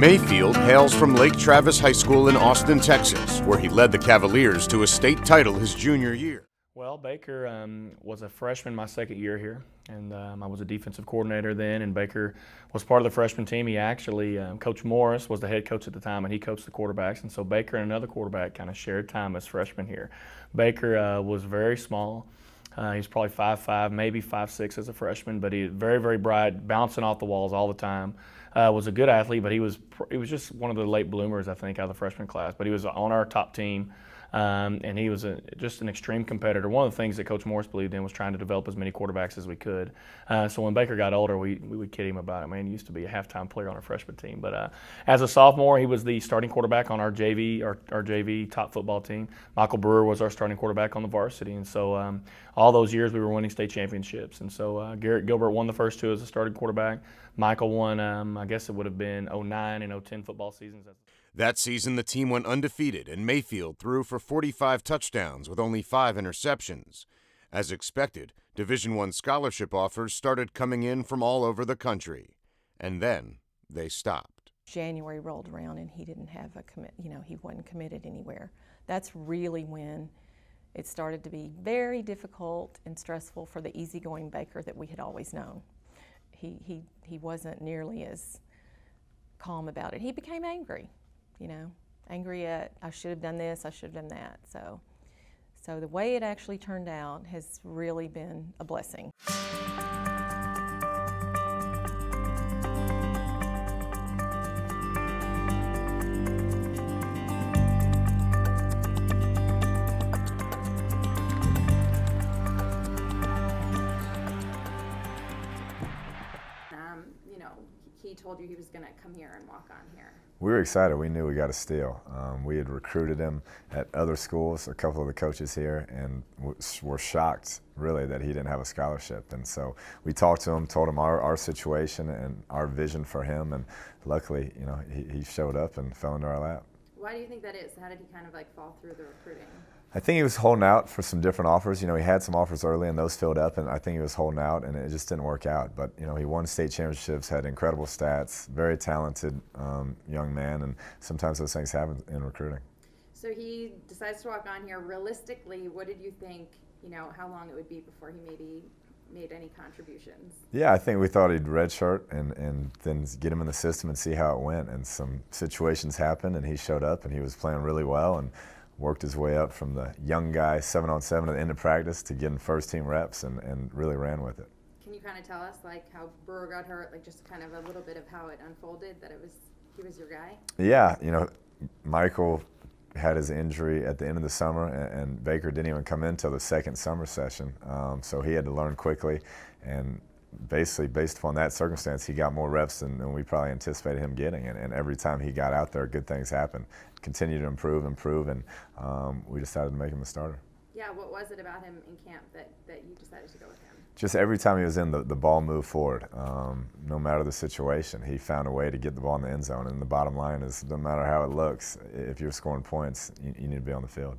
Mayfield hails from Lake Travis High School in Austin, Texas, where he led the Cavaliers to a state title his junior year. Well, Baker was a freshman my second year here, and I was a defensive coordinator then, and Baker was part of the freshman team. He actually, Coach Morris was the head coach at the time, and he coached the quarterbacks, and so Baker and another quarterback kind of shared time as freshmen here. Baker was very small. He was probably 5'5", maybe 5'6" as a freshman, but he was very, very bright, bouncing off the walls all the time. Was a good athlete, but he was just one of the late bloomers, I think, out of the freshman class. But he was on our top team, and he was just an extreme competitor. One of the things that Coach Morris believed in was trying to develop as many quarterbacks as we could. So when Baker got older, we would kid him about it. Man, he used to be a halftime player on our freshman team. But as a sophomore, he was the starting quarterback on our JV top football team. Michael Brewer was our starting quarterback on the varsity. And so all those years we were winning state championships. And so Garrett Gilbert won the first two as a starting quarterback. Michael won, I guess it would have been 09 and 010 football seasons. That season, the team went undefeated, and Mayfield threw for 45 touchdowns with only 5 interceptions. As expected, Division I scholarship offers started coming in from all over the country, and then they stopped. January rolled around and he didn't have a commit. He wasn't committed anywhere. That's really when it started to be very difficult and stressful for the easygoing Baker that we had always known. He wasn't nearly as calm about it. He became angry. Angry at, I should have done this, I should have done that. So the way it actually turned out has really been a blessing. He told you he was going to come here and walk on here. We were excited. We knew we got a steal. We had recruited him at other schools, a couple of the coaches here, and were shocked, really, that he didn't have a scholarship. And so we talked to him, told him our situation and our vision for him, and luckily, he showed up and fell into our lap. Why do you think that is? How did he kind of fall through the recruiting? I think he was holding out for some different offers. He had some offers early and those filled up, and I think he was holding out, and it just didn't work out. But he won state championships, had incredible stats, very talented young man, and sometimes those things happen in recruiting. So he decides to walk on here. Realistically, what did you think, how long it would be before he maybe made any contributions? Yeah, I think we thought he'd redshirt and then get him in the system and see how it went. And some situations happened, and he showed up, and he was playing really well, and worked his way up from the young guy 7-on-7 at the end of practice to getting first team reps and really ran with it. Can you kind of tell us how Brewer got hurt, just kind of a little bit of how it unfolded, that he was your guy? Yeah, Michael had his injury at the end of the summer, and Baker didn't even come in until the second summer session, so he had to learn quickly, and basically based upon that circumstance, he got more reps than we probably anticipated him getting, and every time he got out there, good things happened. Continued to improve, and we decided to make him a starter. Yeah, what was it about him in camp that you decided to go with him? Just every time he was in, the ball moved forward. No matter the situation, he found a way to get the ball in the end zone, and the bottom line is, no matter how it looks, if you're scoring points, you need to be on the field.